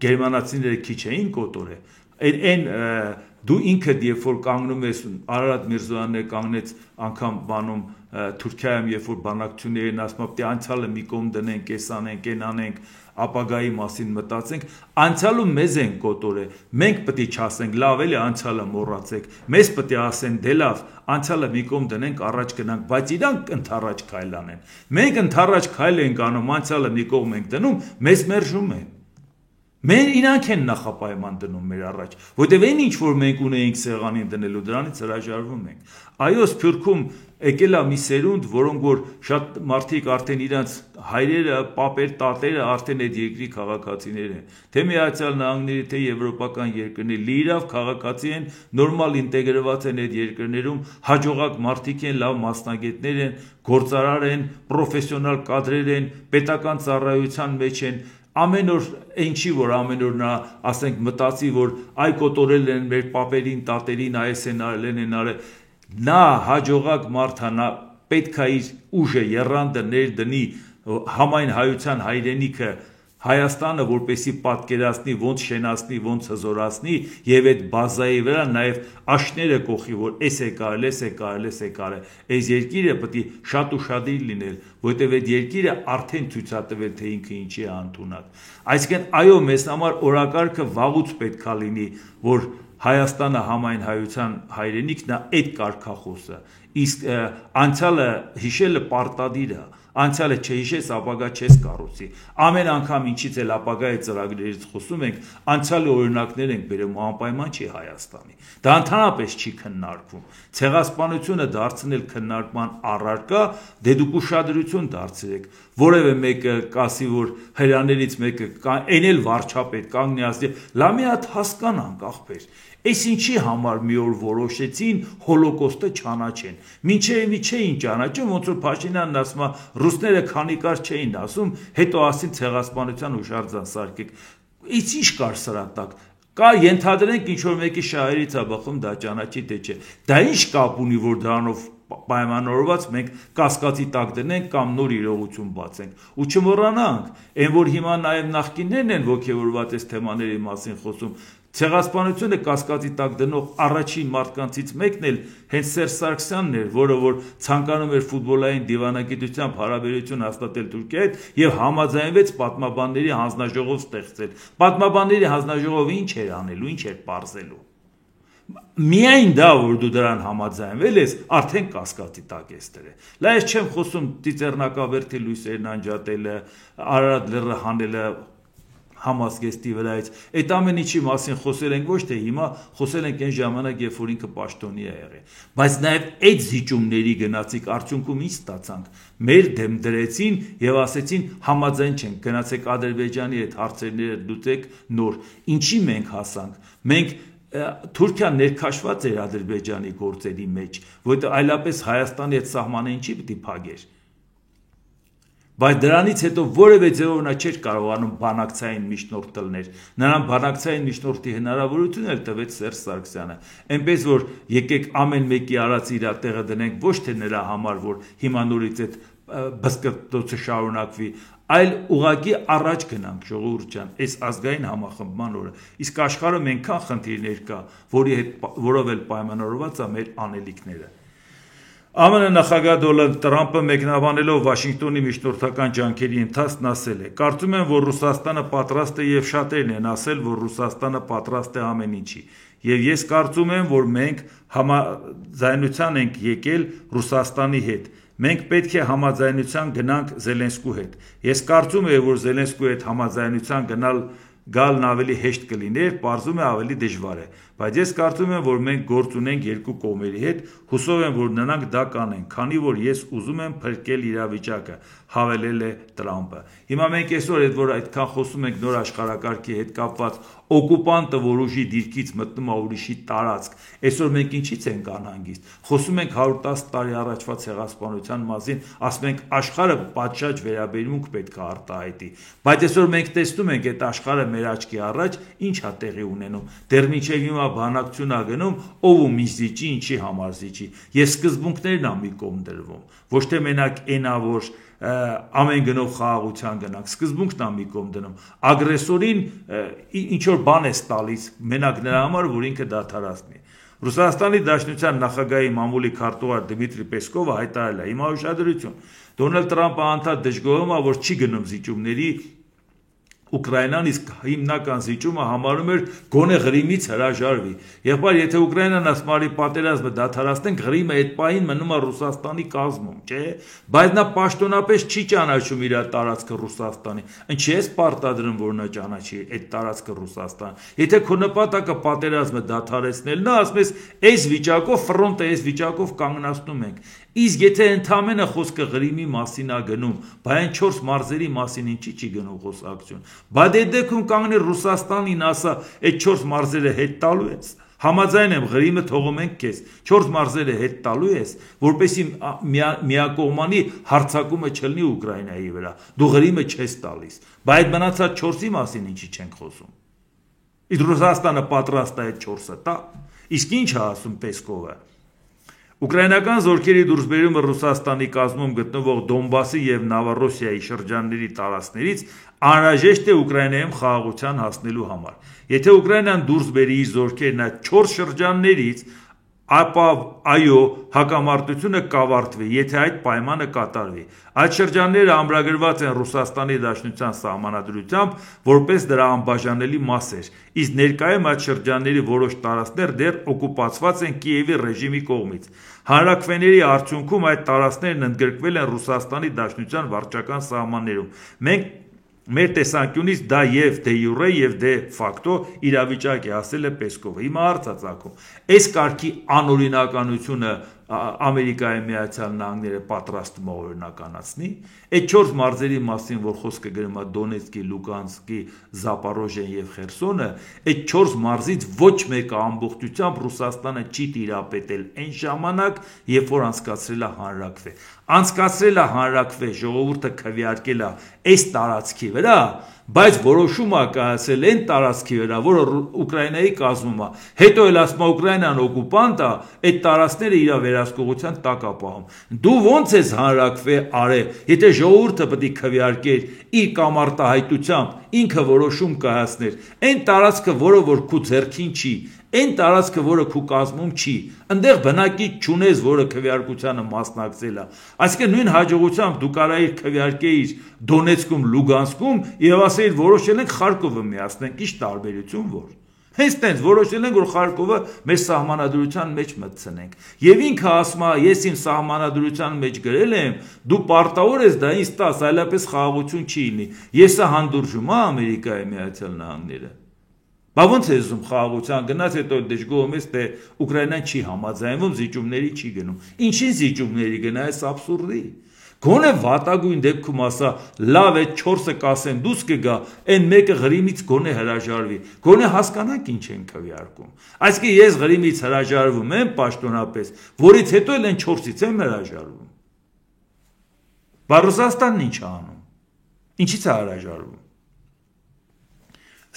Գերմանացիները քիչ էին կոտորել։ Այն դու ինքդ երբ որ կանգնում ես Արարատ Միրզոյանն կանգնեց անգամ բանում Թուրքիայում երբ որ բանակցություններին ասում է պետք է անցյալը մի կողմ դնենք, էս անենք, այն անենք, ապագայի մասին մտածենք, անցյալում մեզ են կոտորել, մենք պետք է չասենք լավ էլի անցյալը մոռացեք, մեզ պետք է ասեն դե լավ, անցյալը մի կողմ դնենք, առաջ գնանք, բայց իրանք ընդառաջ քայլ անեն։ Մենք ընդառաջ քայլ ենք անում, անցյալը մի կողմ ենք դնում, մեզ մերժում են։ Մեր իրանք են նախապայման դնում մեր առաջ, որտեղ այն ինչ որ մենք ունեինք սեղանին դնելու դրանից հրաժարվում ենք։ Այո, Սփյուռքում եկել է մի սերունդ, որոնք որ շատ մարդիկ արդեն իրանց հայրերը, պապեր, տատերը արդեն այդ երկրի քաղաքացիներ են։ Թե Միացյալ Նահանգների, թե եվրոպական երկրների լիիրավ քաղաքացի են, նորմալ ինտեգրված են այդ երկրներում, հաջողակ մարդիկ են, լավ մասնագետներ են, գործարար են, պրոֆեսիոնալ կադրեր են, պետական ծառայության մեջ են։ Ամեն օր ինչի որ ամեն օր նա ասենք մտածի որ այ կոտորել են մեր պապերին, տատերին, այս են արել են արել, նա հաջողակ մարդ է, նա պետք է իր ուժը եռանդը ներդնի համայն հայության հայրենիքը Հայաստանը, որպեսի պատկերացնի, ոնց շենացնի, ոնց հզորացնի եւ այդ բազայի վրա նաեւ աշները կողի, որ էս է կարել, էս է կարել, էս է կարել։ Այս երկիրը պետք է շատ ուշադիր լինել, որտեւ այդ երկիրը արդեն ցույցատվել թե ինքը ինչի է ընդունակ։ Այսինքն այո, մեզ համար օրակարգը վաղուց պետք է լինի, որ Հայաստանը համայն հայության հայրենիքն է այդ կարգախոսը։ Իսկ անցյալը հիշելը պարտադիր է։ Անցյալը չհիշես, ապագա չես կառուցի։ Ամեն անգամ ինչից էլ ապագայի ծրագրերից խոսում ենք, անցյալի օրինակներ ենք բերում, անպայման չի Հայաստանի։ Դա ընդհանրապես չի քննարկվում։ Ցեղասպանությունը դարձնել քննարկման առարկա, դե դուք ուշադրություն դարձրեք։ Որևէ մեկը կասի, որ հրյաներից մեկը այն էլ վարչապետ կանգնի ասի, լա մի հատ հասկանանք ախպեր։ Այս ինչի համար մի օր որոշեցին հոլոկոստը չանաչեն։ Մինչև չէին ճանաչում, ոնց որ Փաշինյանն ասում է, ռուսները քանի կար չէին ասում, հետո ասին ցեղասպանության հուշարձան սարքեք։ Իսկ ինչ կար սրա տակ։ Կա ենթադրենք ինչ որ մեկի շահերից է բխում դա ճանաչի թե չէ։ Դա ինչ կապ ունի, որ դրանով պայմանավորված մենք կասկածի տակ դնենք կամ նոր իրողություն բացենք։ Ու չմոռանանք, այն որ հիմա նաև նախկիններն են ոգևորված այս թեմաների մասին խոսում, ցեղասպանությունը կասկածի տակ դնող առաջին մարդկանցից մեկն էլ հենց Սերժ Սարգսյանն էր, որը որ ցանկանում էր ֆուտբոլային դիվանագիտությամբ հարաբերություն հաստատել Թուրքիայի հետ եւ համաձայնվեց պատմաբանների հանձնաժողով ստեղծել։ Պատմաբանների հանձնաժողովը ինչ էր անելու, ինչ էր պարզելու։ Միայն դա, որ դու դրան համաձայնվել ես, արդեն կասկածի տակ ես դրել։ Լա ես չեմ խոսում Ծիծեռնակաբերդի լույսերն անջատելը, Արարատ լեռը հանելը Համազգեստի վրայից, այդ ամեն ինչի մասին խոսել ենք ոչ թե հիմա, խոսել ենք այն ժամանակ, երբ որ ինքը պաշտոնի է եղել։ Բայց նաև այդ զիջումների գնացիկ արդյունքում ինչ ստացանք։ Մեր դեմ դրեցին եւ ասեցին համաձայն չենք, գնացեք Ադրբեջանի հետ հարցերները լուծեք նոր։ Ինչի մենք հասանք։ Մենք Թուրքիան ներքաշված էր Ադրբեջանի գործերի մեջ, որտեղ այլապես Հայաստանի հետ սահմանը ինչի պիտի փակեր։ Բայց դրանից հետո որևէ ձևով նա չէր կարողանում բանակցային միջնորդ տլներ։ Նրան բանակցային միջնորդի հնարավորություն էլ տվեց Սերժ Սարգսյանը։ Այնպես որ եկեք ամեն մեկի արած իր տեղը դնենք ոչ թե նրա համար, որ հիմա նորից այդ բսկտոցը շարունակվի, այլ ուղղակի առաջ գնանք ժողովուրդ ջան, այս ազգային համախմբման օրը։ Իսկ աշխարհում այնքան խնդիրներ կա, որով էլ պայմանավորված է մեր անելիքները։ ԱՄՆ նախագահ Դոնալդ Տրամփը մեկնաբանելով Վաշինգտոնի միջնորդական ջանքերի ընթացքն ասել է. «Կարծում եմ, որ Ռուսաստանը պատրաստ է եւ շատերն են ասել, որ Ռուսաստանը պատրաստ է ամեն ինչի։ Եվ ես կարծում եմ, որ մենք համաձայնության ենք եկել Ռուսաստանի հետ։ Մենք պետք է համաձայնության գնանք Զելենսկու հետ։ Ես կարծում եմ, որ Զելենսկու հետ համաձայնության գալն ավելի հեշտ կլիներ, պարզում է ավելի դժվար է, բայց ես կարծում եմ, որ մենք գործ ունենք երկու կողմերի հետ, հուսով եմ, որ նրանք դա կանեն, քանի որ ես ուզում եմ փրկել իրավիճակը, հավելել է Տրամպը։ Հիմա մենք այսօր այդ որ այդքան խոսում ենք նոր աշխարհակարգի հետ կապված, օկուպանտը որ ուժի դիրքից մտնում է ուրիշի տարածք, այսօր մենք ինչից ենք անհանգիստ։ Խոսում ենք 110 տարի առաջվա ցեղասպանության մասին, ասում ենք աշխարհը պատշաճ վերաբերմունք պետք է արտահայտի, բայց այսօր մենք տեսնում ենք այդ աշխարհը մեր աչքի առաջ ինչ է տեղի ունենում։ Դեռ մինչև հիմա բանակցություն է գնում, ով ու ինչ զիջի, ինչի համար զիջի։ Ես սկզբունքներն ամ մի կողմ դրվում, ոչ թե մենակ այնա, որ ամեն գնով խաղաղության գնանք, սկզբունքն ամ մի կողմ դնում։ Ագրեսորին ինչ որ բան է տալիս, մենակ նրա համար, որ ինքը դադարացնի։ Ռուսաստանի Դաշնության նախագահի մամուլի քարտուղար Դմիտրի Պեսկովը հայտարարել է. Հիմա ուշադրություն, Դոնալդ Տրամպը անդադ դժգոհում է, որ չի գնում զիջումների Ուկրաինան, իսկ հիմնական զիջումը համարում էր գոնե Ղրիմից հրաժարվի։ Եղբայր, եթե Ուկրաինան ասմարի պատերազմը դադարեցնենք, Ղրիմը այդ պահին մնում է Ռուսաստանի կազմում, չէ՞։ Բայց նա պաշտոնապես չի ճանաչում իր տարածքը Ռուսաստանի։ Ինչի՞ ես պարտադրում, որ նա ճանաչի այդ տարածքը Ռուսաստան։ Եթե քո նպատակը պատերազմը դադարեցնելն է, ասում ես, այս վիճակով ֆրոնտը այս վիճակով կանգնացնում ենք։ Իսկ եթե ընդամենը խոսքը Ղրիմի մասին է գնում, բայն 4 մարզերի մասին ինչի՞ չի գնում խոսակցություն։ Բայց այդ դեպքում կանգնի Ռուսաստանին ասա, այդ 4 մարզերը հետ տալու ես։ Համաձայն եմ, Ղրիմը թողում ենք քեզ, 4 մարզերը հետ տալու ես, որպեսզի միակողմանի հարձակումը չլինի Ուկրաինայի վրա։ Դու Ղրիմը չես տալիս։ Բայց այդ մնացած 4-ի մասին ինչի չենք խոսում։ Իսկ Ռուսաստանը պատրաստ է այդ 4-ը տա։ Իսկ ինչ է ասում Պեսկովը։ Ուկրաինական զորքերի դուրսբերումը Ռուսաստանի կազմում գտնվող Դոնբասի եւ Նավառոսիայի շրջանների տարածքներից անհրաժեշտ է Ուկրաինայում խաղաղության հասնելու համար։ Եթե Ուկրաինան դուրս բերի իր զորքերն այդ 4 շրջաններից, ապա այո, հակամարտությունը կավարտվի, եթե այդ պայմանը կատարվի։ Այդ շրջանները ամրագրված են Ռուսաստանի Դաշնության սահմանադրությամբ, որպես դրա անբաժանելի մասեր, իսկ ներկայում այդ շրջանների որոշ տարածքներ դեռ օկուպացված են Կիևի ռեժիմի կողմից։ Հանրաքվեների արդյունքում այդ տարածքներն ընդգրկվել են Ռուսաստանի Դաշնության վարչական սահմաններում։ Մեր տեսանկյունից դա եւ դե յուրե եւ դե ֆակտո իրավիճակ է, ասել է Պեսկովը։ Հիմա հարց է ծագում։ Այս կարգի անօրինականությունը Ամերիկայի Միացյալ Նահանգները պատրաստվում է օրինականացնի։ Այդ 4 մարզերի մասին, որ խոսքը գրում է Դոնեցկի, Լուգանսկի, Զապորոժիան եւ Խերսոնը, այդ 4 մարզից ոչ մեկը ամբողջությամբ Ռուսաստանը չի տիրապետել այն ժամանակ, երբ որ անցկացրել է հանրաքվե։ Անցկացրել է հանրաքվե, ժողովուրդը քվեարկել է այս տարածքի վրա, բայց որոշումը կայացել այն տարածքի վրա, որը Ուկրաինայի կազմում է։ Հետո էլ ասում է Ուկրաինան օկուպանտ է, այդ տարածքները իր վերահսկողության տակ է պահում։ Դու ո՞նց ես հանրաքվե արել, եթե ժողովուրդը պետք է քվեարկեր իր կամարտահայտությամբ, ինքը որոշում կայացներ։ Այն տարածքը, որը որ քու ձեռքին չի, այն տարածքը, որը քու կազմում չի, այնտեղ բնակիչ չունես, որը քվեարկությանը մասնակցել է։ Այսինքն նույն հաջողությամբ դու կարայիր քվեարկեիր Դոնեցկում, Լուգանսկում եւ ասեիր որոշել ենք Խարկովը միացնենք, ի՞նչ տարբերություն որ։ Հենց տենց որոշել ենք, որ Խարկովը մեր սահմանադրության մեջ մտցնենք։ Եվ ինքը ասում է, ես իմ սահմանադրության մեջ գրել եմ, դու պարտավոր ես դա ինձ տաս, այլապես խաղաղություն չի լինի։ Ես հանդուրժում եմ Ամերիկայի Միացյալ Նահանգները։ Բա ո՞նց է ուզում խաղաղության գնաց, հետո դժգոհում ես, թե Ուկրաինան չի համաձայնվում, զիջումների չի գնում։ Ինչի զիջումների գնա, այս աբսուրդի։ Գոնե վատագույն դեպքում ասա, լավ է 4-ը կասեն դուս կգա, այն մեկը Ղրիմից գոնե հրաժարվի։ Գոնե հասկանանք ինչ են քվեարկում։ Այսինքն ես Ղրիմից հրաժարվում եմ պաշտոնապես, որից հետո էլ այն 4-ից եմ հրաժարվում։ Բա Ռուսաստանն ինչ է անում։ Ինչից է հրաժարվում։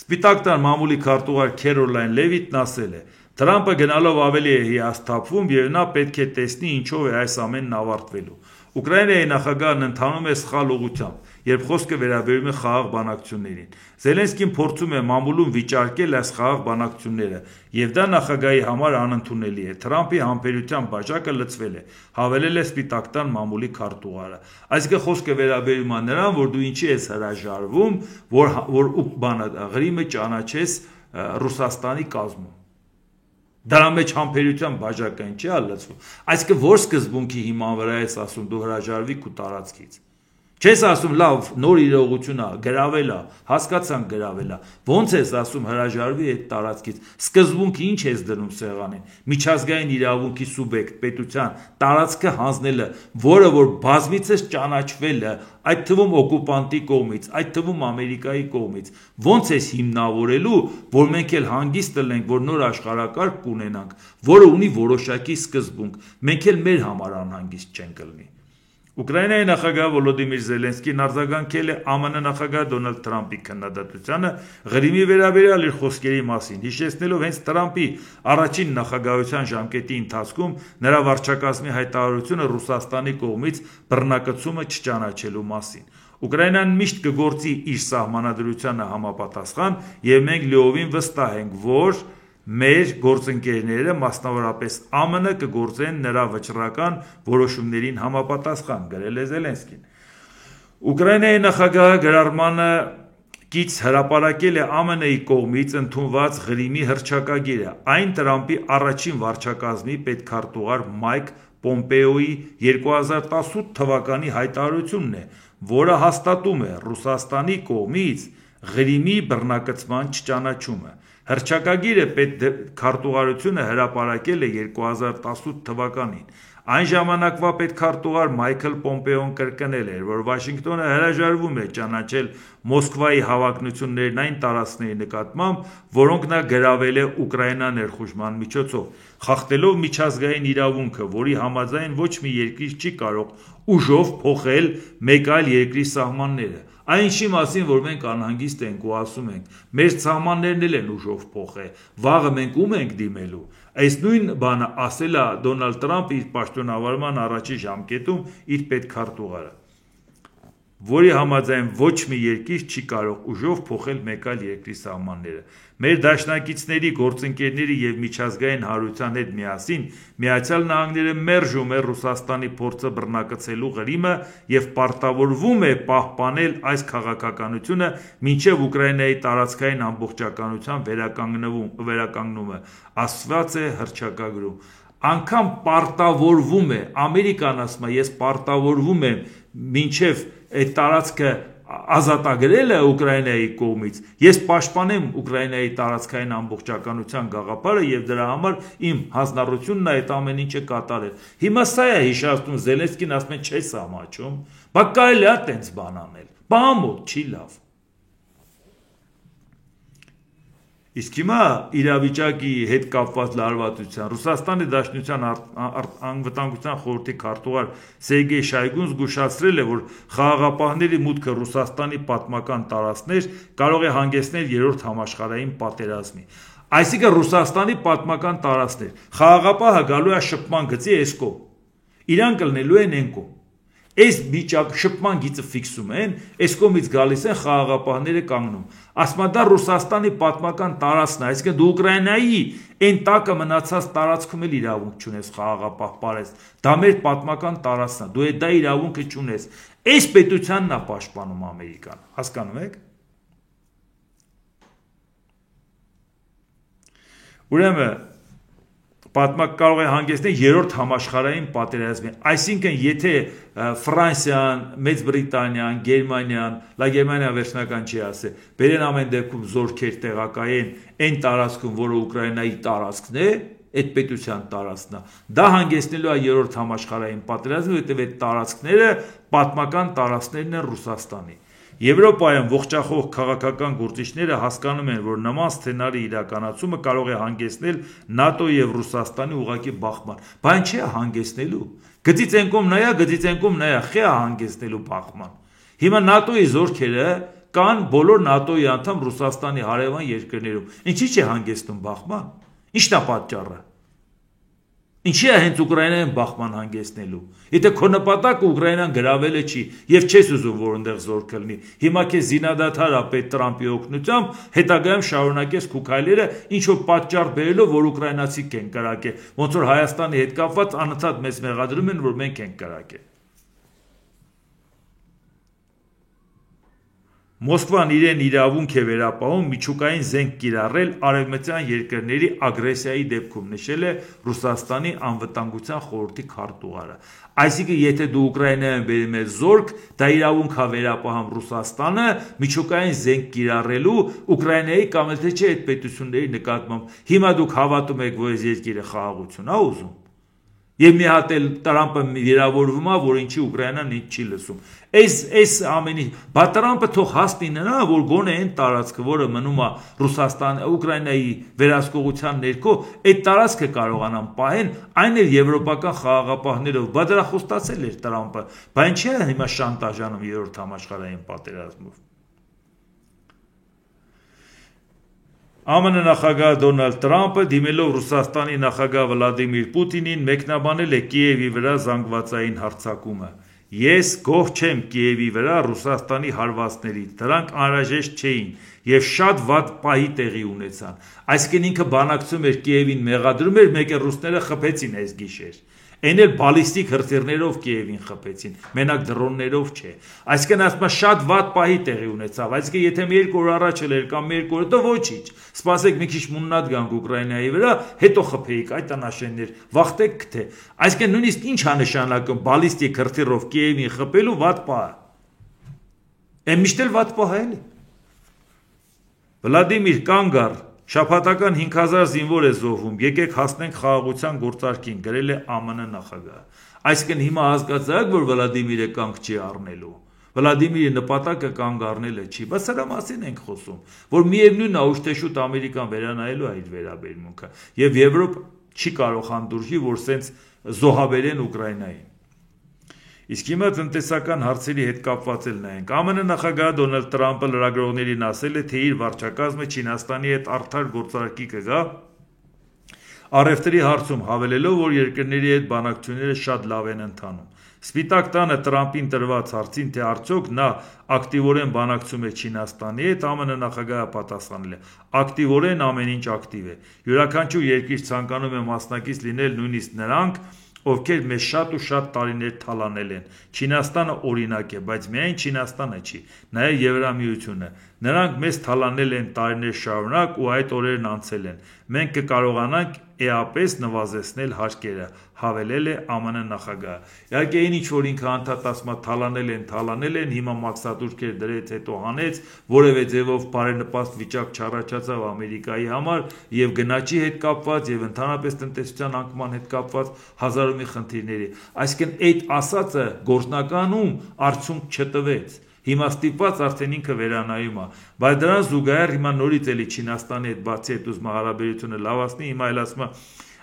Սպիտակ տան մամուլի քարտուղար Քերոլայն Լևիտն ասել է. Տրամպը գնալով ավելի է հիասթափվում եւ նա պետք է տեսնի ինչով է այս ամենն ավարտվելու։ Ուկրաինայի նախագահն ընթանում է սխալ ուղղությամբ, երբ խոսքը վերաբերում է խաղաղ բանակցություններին։ Զելենսկին փորձում է մամուլում վիճարկել այս խաղաղ բանակցությունները, եւ դա նախագահի համար անընդունելի է։ Տրամպի համբերության բաժակը լցվել է, հավելել է Սպիտակ տան մամուլի քարտուղարը։ Այսինքն խոսքը վերաբերում է նրան, որ դու ինչի ես հրաժարվում, որ Ղրիմը ճանաչես Ռուսաստանի կազմում։ Դրա մեջ համբերության բաժակային չի ալացվում։ Այսինքն որ սկզբունքի հիման վրա ես ասում դու հրաժարվի քու տարածքից։ Չես ասում լավ նոր իրողություն է, գրավել է, հասկացանք գրավել է։ Ոնց ես ասում հրաժարվի այդ տարածքից։ Սկզբունքը ինչ ես դնում սեղանին։ Միջազգային իրավունքի սուբյեկտ պետության տարածքը հանձնելը, որը որ բազմիցս ճանաչվել է, այդ թվում օկուպանտի կողմից, այդ թվում Ամերիկայի կողմից։ Ոնց ես հիմնավորելու, որ մենք էլ հանգիստ լինենք, որ նոր աշխարհակարգ կունենանք, որը ունի որոշակի սկզբունք։ Մենք էլ մեր համար անհանգիստ չենք լինի։ Ուկրաինայի նախագահ Վոլոդիմիր Զելենսկին արձագանքել է ԱՄՆ նախագահ Դոնալդ Թրամփի քննադատությանը Ղրիմի վերաբերյալ իր խոսքերի մասին, հիշեցնելով հենց Թրամփի առաջին նախագահության ժամկետի ընթացքում նրա վարչակազմի հայտարարությունը Ռուսաստանի կողմից բռնակցումը չճանաչելու մասին։ Ուկրաինան միշտ կգործի իր սահմանադրությանը համապատասխան, եւ մենք լիովին վստահ ենք, որ մեր գործընկերները, մասնավորապես ԱՄՆ կգործեն նրա վճռական որոշումներին համապատասխան, գրել է Զելենսկին։ Ուկրաինայի նախագահը գրառմանը կից հրապարակել է ԱՄՆ-ի կողմից ընդունված Ղրիմի հռչակագիրը, այն Տրամփի առաջին վարչակազմի պետքարտուղար Մայք Պոմպեոյի 2018 թվականի հայտարարությունն է, որը հաստատում է Ռուսաստանի կողմից Ղրիմի բռնակցման չճանաչումը։ Հռչակագիրը պետքարտուղարությունը հրապարակել է 2018 թվականին։ Այն ժամանակվա պետքարտուղար Մայքլ Պոմպեոն կրկնել էր, որ Վաշինգտոնը հրաժարվում է ճանաչել Մոսկվայի հավակնություններն այն տարածքների նկատմամբ, որոնք նա գրավել է Ուկրաինա ներխուժման միջոցով, խախտելով միջազգային իրավունքը, որի համաձայն ոչ մի երկիր չի կարող ուժով փոխել մեկ այլ երկրի սահմանները։ Այն ինչի մասին, որ մենք անհանգիստ ենք ու ասում ենք, մեր սահմաններն էլ են ուժով փոխել, վաղը մենք ում ենք դիմելու։ Այս նույն բանը ասել է Դոնալդ Տրամփը իր պաշտոնավարման առաջին ժամկետում իր պետքարտուղարը, որի համաձայն ոչ մի երկիր չի կարող ուժով փոխել մեկ այլ երկրի սահմանները։ Մեր դաշնակիցների, գործընկերների եւ միջազգային հանրության հետ միասին Միացյալ Նահանգները մերժում է Ռուսաստանի փորձը բռնակցելու Ղրիմը եւ պարտավորվում է պահպանել այս քաղաքականությունը մինչեւ Ուկրաինայի տարածքային ամբողջականության վերականգնումը, ասված է հռչակագրում։ Անկամ պարտավորվում է, Ամերիկան ասում է, ես պարտավորվում եմ մինչեւ այդ տարածքը ազատագրել է Ուկրաինայի կողմից, ես պաշտպանեմ Ուկրաինայի տարածքային ամբողջականության գաղափարը եւ դրա համար իմ հանձնառությունն է այդ ամեն ինչը կատարել։ Հիմա սա է հիշեցնում Զելենսկին ասում է չես ամաչում, բայց կարելի է տենց բան անել։ Բամոտ չի լավ։ Իսկ հիմա իրավիճակի հետ կապված լարվածության Ռուսաստանի Դաշնության անվտանգության խորհրդի քարտուղար Սերգեյ Շոյգուն զգուշացրել է, որ խաղաղապահների մուտքը Ռուսաստանի պատմական տարածքներ կարող է հանգեցնել երրորդ համաշխարհային պատերազմի։ Այսինքն Ռուսաստանի պատմական տարածքներ խաղաղապահը գալու է շփման գծի այս կողմ, իրան կլնելու են այն կողմ։ Այս շփման գիծը ֆիքսում են, այս կողմից գալիս են խաղաղապահները կանգնում։ Ասում են դա Ռուսաստանի պատմական տարածքն է, այսինքն դու Ուկրաինայի այն տակը մնացած տարածքում էլ իրավունք չունես խաղաղապահ պարես։ Դա մեր պատմական տարածքն է, դու դա իրավունքը չունես։ Այս պետությանն է պաշտպանում Ամերիկան, հասկանում եք։ Ուրեմն կարող է հանգեցնել երրորդ համաշխարհային պատերազմի, այսինքն եթե Ֆրանսիան, Մեծ Բրիտանիան, Գերմանիան, Գերմանիան վերջնական չի ասել, բերեն ամեն դեպքում զորքեր տեղակայեն այն տարածքում, որը Ուկրաինայի տարածքն է, այդ պետության տարածքն է, դա հանգեցնելու է երրորդ համաշխարհային պատերազմի, որտեղ այդ տարածքները պատմական տարածքներն են Ռուսաստանի։ Եվրոպայում ողջախոհ քաղաքական գործիչները հասկանում են, որ նման սցենարի իրականացումը կարող է հանգեցնել ՆԱՏՕ-ի եւ Ռուսաստանի ուղղակի բախման։ Բայց չի հանգեցնելու։ Գծից են կողմ նայա, գծից են կողմ նայա, չի հանգեցնելու բախման։ Հիմա ՆԱՏՕ-ի զորքերը կան բոլոր ՆԱՏՕ-ի անդամ Ռուսաստանի հարևան երկրներում։ Ինչի՞ չի հանգեցնում բախման։ Ի՞նչն է պատճառը։ Ինչի՞ է հենց Ուկրաինային բախման հանգեցնելու։ Եթե քո նպատակը Ուկրաինան գրավելը չի եւ չես ուզում որ այնտեղ զորք լինի, հիմա քեզ զինադադար ապետ Տրամփի օգնությամբ հետագայում շարունակես քո քայլերը ինչ որ պատճառ բերելով որ ուկրաինացիք են կրակել, ոնց որ Հայաստանի հետ կապված անընդհատ մեզ մեղադրում են որ մենք ենք կրակել։ Մոսկվան իրեն իրավունք է վերապահում միջուկային զենք կիրառել արևմտյան երկրների ագրեսիայի դեպքում, նշել է Ռուսաստանի անվտանգության խորհրդի քարտուղարը։ Այսինքն, եթե դու Ուկրաինայում բերում ես զորք, դա իրավունք է վերապահում Ռուսաստանը միջուկային զենք կիրառելու Ուկրաինայի կամ թե չէ այդ պետությունների նկատմամբ։ Հիմա դուք հավատում եք, որ այս երկիրը խաղաղություն է ուզում։ Եվ մի հատ էլ Տրամպը վիրավորվում է, որ ինչի Ուկրաինան ինչ չի լսում։ Այս ամենի, բա Տրամպը թող հասնի նրան, որ գոնե այն տարածքը, որը մնում է Ռուսաստան, Ուկրաինայի վերահսկողության ներքո, այդ տարածքը կարողանան պահեն, այն էլ եվրոպական խաղաղապահներով, բա դրա խոստացել էր Տրամպը, բա ինչի է հիմա շանտաժանում երրորդ համաշխարհային պատերազմով։ ԱՄՆ նախագահ Դոնալդ Տրամպը դիմելով Ռուսաստանի նախագահ Վլադիմիր Պուտինին մեկնաբանել է Կիևի վրա զանգվածային հարձակումը։ Ես գոհ չեմ Կիևի վրա Ռուսաստանի հարվածներից, դրանք անհրաժեշտ չէին եւ շատ վատ պահի տեղի ունեցան։ Այսինքն ինքը բանակցում էր Կիևին մեղադրում էր, մեկ է ռուսները խփեցին այս գիշեր։ Այն էլ բալիստիկ հրթիռներով Կիևին խփեցին, մենակ դրոններով չէ։ Այսինքն ասում է շատ վատ պահի տեղի ունեցավ, այսինքն եթե մի երկու օր առաջ էր կամ մի երկու օր հետո ոչինչ։ Սպասեք մի քիչ մուննատ գանք Ուկրաինայի վրա, հետո խփեիք այդ անաշեններ, վախտեք թե։ Այսինքն նույնիսկ ինչ է նշանակում բալիստիկ հրթիռով Կիևին խփելու վատ պահ։ Այն միշտ էլ վատ պահ է։ Վլադիմիր կանգ առ Շաբաթական 5000 զինվոր է զոհվում, եկեք հասնենք խաղաղության գործարքին, գրել է ԱՄՆ նախագահը։ Այսինքն հիմա հասկացաք, որ Վլադիմիրը կանգ չի առնելու։ Վլադիմիրի նպատակը կանգ առնելը չի, բայց սրա մասին ենք խոսում, որ միևնույն է ուշ-թե-շուտ Ամերիկան վերանայելու այդ վերաբերմունքը, եւ Եվրոպա չի կարող հանդուրժի, որ սենց զոհաբերեն Ուկրաինային։ Իսկ հիմա տնտեսական հարցերի հետ կապված էլ նայենք։ ԱՄՆ նախագահ Դոնալդ Տրամպը լրագրողներին ասել է, թե իր վարչակազմը Չինաստանի հետ արդար գործարքի կգա առևտրի հարցում, հավելելով, որ երկրների հետ բանակցությունները շատ լավ են ընթանում։ Սպիտակ տանը Տրամպին տրված հարցին, թե արդյոք նա ակտիվորեն բանակցում է Չինաստանի հետ, ԱՄՆ նախագահը պատասխանել է. ակտիվորեն ամեն ինչ ակտիվ է։ Յուրաքանչյուր երկիր ցանկանում է մասնակից լինել, նույնիսկ նրանք, ովքեր մեզ շատ ու շատ տարիներ թալանել են։ Չինաստանը օրինակ է, բայց միայն Չինաստանը չի, նաև Եվրամիությունը։ Նրանք մեզ թալանել են տարիներ շարունակ ու այդ օրերն անցել են։ Մենք կկարողանանք էապես նվազեցնել հարկերը, հավելել է ԱՄՆ նախագահը։ Իհարկե այն ինչ որ ինքը անդադ ասում է թալանել են, հիմա մաքսատուրքեր դրեց, հետո հանեց, որևէ ձևով բարենպաստ վիճակ չառաջացավ Ամերիկայի համար եւ գնաճի հետ կապված եւ ընդհանրապես տնտեսության անկման հետ կապված հազարու մի խնդիրների։ Այսինքն այդ ասածը գործնականում արդյունք չտվեց։ Հիմա ստիպված արդեն ինքը վերանայում է, բայց դրան զուգահեռ հիմա նորից էլի Չինաստանի հետ բացի այդ ուզում հարաբերությունը լավացնի, հիմա էլ ասում է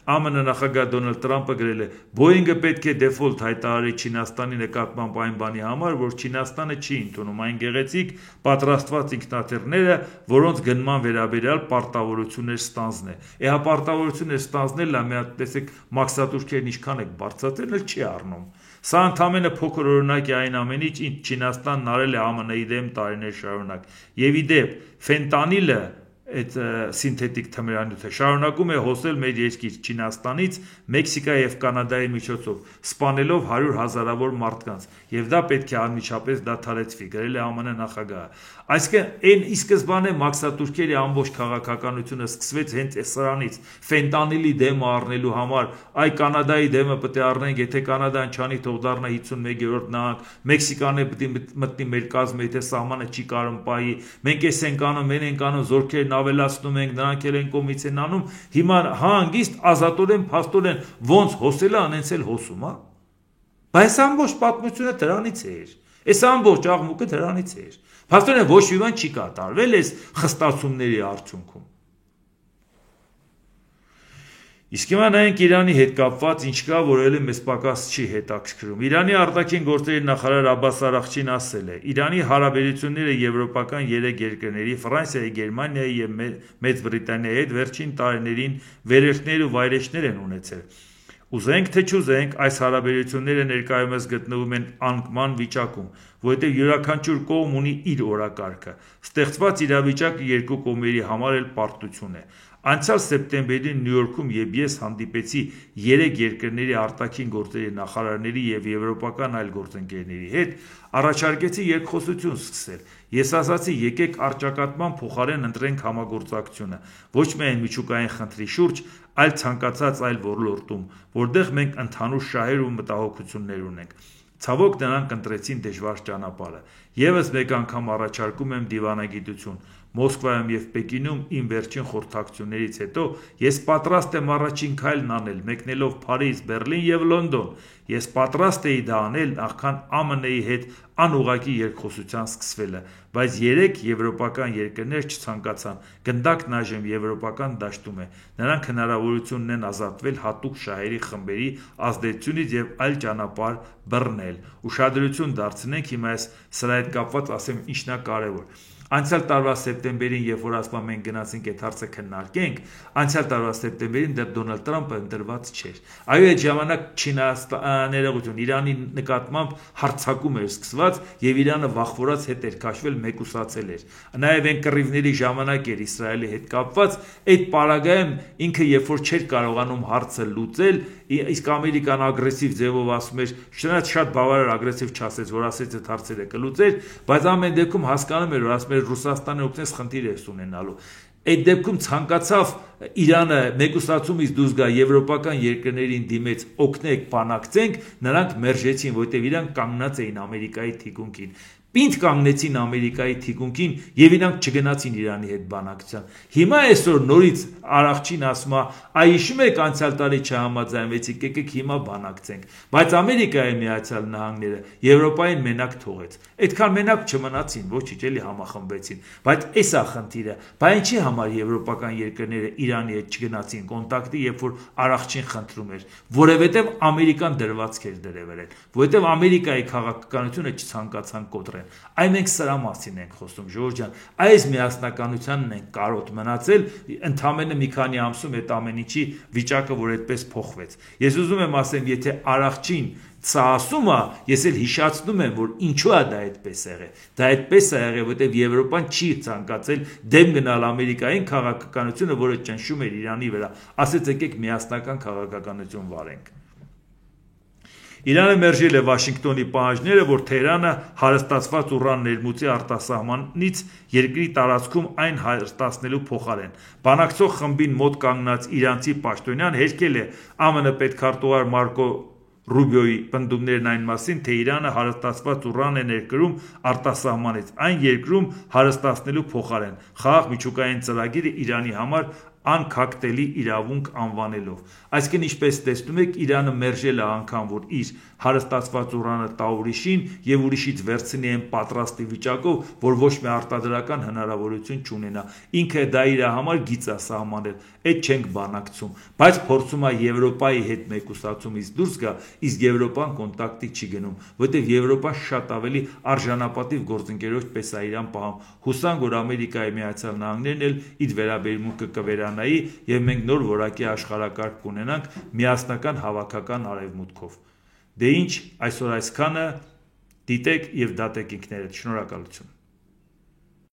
ԱՄՆ նախագահ Դոնալդ Տրամպը գրել է. Boeing-ը պետք է դեֆոլտ հայտարարի Չինաստանի նկատմամբ այն բանի համար, որ Չինաստանը չի ընդունում այն գեղեցիկ պատրաստված ինքնաթիռները, որոնց գնման վերաբերյալ պարտավորություններ ստանձն է։ Հա պարտավորություններ ստանձնելն է, մի հատ տեսեք մաքսատուրքերն ինչքան եք բարձրացրել, էլ չի առնում։ Սա ընդամենը փոքր օրինակ է այն ամենից, ինչ Չինաստանն արել է ԱՄՆ-ի դեմ տարիներ շարունակ։ Եվ ի դեպ, ֆենտանիլը այդ սինթետիկ թմրանյութը շարունակում է հոսել մեր երկիր Չինաստանից, Մեքսիկայի եւ Կանադայի միջոցով, սպանելով 100 հազարավոր մարդկանց, եւ դա պետք է անմիջապես դադարեցվի, գրել է ԱՄՆ նախագահը։ Այսինքն այն ի սկզբանե մաքսատուրքերի ամբողջ քաղաքականությունը սկսվեց հենց այս սրանից, ֆենտանիլի դեմը առնելու համար, այ Կանադայի դեմը պետք է առնենք, եթե Կանադան չանի, թող դառնա 51-րդ նահանգ, Մեքսիկան է պետք է մտնի մեր կազմը, եթե սահմանը չի կարող պահի, մենք էս ենք անում, մեն ենք անում, զորքերն ավելացնում ենք, նրանք էլ են կողմից են անում, հիմա հանգիստ ազատորեն, փաստորեն ոնց հոսելը անեցել հոսում, հա։ Բայց ամբողջ պատմությունը դրանից էր։ Այս ամբողջ աղմուկը դրանից էր։ Փաստորեն ոչ մի բան չի կատարվել այս խստացումների արդյունքում։ Իսկ հիմա նայենք Իրանի հետ կապված ինչ կա, որ էլ մեզ պակաս չի հետաքրքրում։ Իրանի արտաքին գործերի նախարար Աբբաս Արաղչին ասել է. Իրանի հարաբերությունները եվրոպական 3 երկրների՝ Ֆրանսիայի, Գերմանիայի եւ Մեծ Բրիտանիայի հետ վերջին տարիներին վերելքներ ու վայրեջներ են ունեցել։ Ուզենք թե չուզենք, այս հարաբերությունները ներկայումս գտնվում են անկման վիճակում, որովհետև յուրաքանչյուր կողմ ունի իր օրակարգը։ Ստեղծված իրավիճակը երկու կողմերի համար էլ պարտություն է։ Անցյալ սեպտեմբերին Նյու Յորքում ես հանդիպեցի 3 երկրների արտաքին գործերի նախարարների եւ եվրոպական այլ գործընկերների հետ, առաջարկեցի երկխոսություն սկսել։ Ես ասացի, եկեք առճակատման փոխարեն ընտրենք համագործակցությունը, ոչ միայն միջուկային խնդրի շուրջ, այլ ցանկացած այլ ոլորտում, որտեղ մենք ընդհանուր շահեր ու մտահոգություններ ունենք։ Ցավոք նրանք ընտրեցին դժվար ճանապարհը։ Եվս մեկ անգամ առաջարկում եմ դիվանագիտություն։ Մոսկվայում եւ Պեկինում իմ վերջին խորհրդակցություններից հետո ես պատրաստ եմ առաջին քայլն անել, մեկնելով Փարիզ, Բերլին եւ Լոնդոն։ Ես պատրաստ էի դա անել նախքան ԱՄՆ-ի հետ անուղղակի երկխոսության սկսվելը, բայց 3 եվրոպական երկրներ չցանկացան։ Գնդակն այժմ եվրոպական դաշտում է։ Նրանք հնարավորություն ունեն ազատվել հատուկ շահերի խմբերի ազդեցությունից եւ այլ ճանապարհ բռնել։ Ուշադրություն դարձնենք հիմա սրա հետ կապված ասեմ ինչն է կարևոր։ Անցյալ տարվա սեպտեմբերին, երբ որ ասում մենք գնացինք այդ հարցը քննարկենք, անցյալ տարվա սեպտեմբերին դեռ Դոնալդ Տրամպը ընտրված չէր։ Այո, այդ ժամանակ ներողություն, Իրանի նկատմամբ հարձակում էր սկսված եւ Իրանը վախվորած հետ էր քաշվել, մեկուսացել էր։ Նաեւ այն կռիվների ժամանակ էր Իսրայելի հետ կապված, այդ պարագայում ինքը երբ որ չէր կարողանում հարցը լուծել, իսկ Ամերիկան ագրեսիվ ձևով ասում էր, չնայած շատ բավարար ագրեսիվ չասեց, որ ասեց այդ հարցերը կլուծեր, բայց ամեն դեպքում հասկանում էր, որ ասում էր Ռուսաստանը օգնես խնդիր է ունենալու։ Այդ դեպքում ցանկացավ Իրանը մեկուսացումից դուրս գա եվրոպական երկրներին դիմեց օգնեք, բանակցենք, նրանք մերժեցին, որտեղ իրանք կանգնած էին Ամերիկայի թիկունքին։ Պինդ կանգնեցին Ամերիկայի թիկունքին եւ իրանք չգնացին Իրանի հետ բանակցության։ Հիմա այսօր նորից Արաղչին ասում է, այ հիշում եք անցյալ տարի չհամաձայնվեցիք, եկեք հիմա բանակցենք։ Բայց Ամերիկայի Միացյալ Նահանգները Եվրոպային մենակ թողեց։ Այդքան մենակ չմնացին, ոչինչ, էլի համախմբեցին։ Բայց էս է խնդիրը։ Բայց ինչի համար եվրոպական երկրները Իրանի հետ չգնացին կոնտակտի, երբ որ Արաղչին խնդրում էր, որովհետեւ Ամերիկան դրվածք էր դրել, որովհետեւ Ամերիկայի քաղաքականությունը չցանկացան կոտրել։ Այ մենք սրա մասին ենք խոսում, Ժորժ ջան, այս միասնականությանն ենք կարոտ մնացել, ընդամենը մի քանի ամսում այդ ամեն ինչի վիճակը որ այդպես փոխվեց։ Ես ուզում եմ ասեմ, եթե Արաղչին սա ասում է, ես էլ հիշացնում եմ, որ ինչու է դա այդպես եղել։ Դա այդպես է եղել, որովհետև Եվրոպան չի ցանկացել դեմ գնալ Ամերիկային քաղաքականությունը, որը ճնշում էր Իրանի վրա։ Ասեց եկեք միասնական քաղաքականություն վարենք։ Իրանը մերժել է Վաշինգտոնի պահանջները, որ Թեհրանը հարստացված ուրան ներմուծի արտասահմանից երկրի տարածքում այն հարստացնելու փոխարեն։ Բանակցող խմբին մոտ կանգնած իրանցի պաշտոնյան հերքել է ԱՄՆ պետքարտուղար Մարկո Ռուբիոյի պնդումներն այն մասին, թե Իրանը հարստացված ուրան է ներկրում արտասահմանից, այն երկրում հարստացնելու փոխարեն, խաղաղ միջուկային ծրագիրը Իրանի համար անքակտելի իրավունք անվանելով։ Այսինքն ինչպես տեսնում եք, Իրանը մերժել է անգամ, որ իր հարստացված ուրանը տա ուրիշին եւ ուրիշից վերցնի այն պատրաստի վիճակով, որ ոչ մի արտադրական հնարավորություն չունենա։ Ինքը դա իր համար գիծ է սահմանել, այդ չենք բանակցում, բայց փորձում է Եվրոպայի հետ մեկուսացումից դուրս գա, իսկ Եվրոպան կոնտակտի չի գնում, որտեղ Եվրոպան շատ ավելի արժանապատիվ գործընկերոջ պես է իրան պահում։ Հուսանք, որ Ամերիկայի Միացյալ Նահանգներն էլ իր վերաբերմունքը կվերանայի եւ մենք նոր որակի աշխարհակարգ կունենանք միասնական հավաքական արևմուտքով։ Դե ինչ, այսօր այսքանը, դիտեք եւ դատեք ինքներդ։ Շնորհակալություն։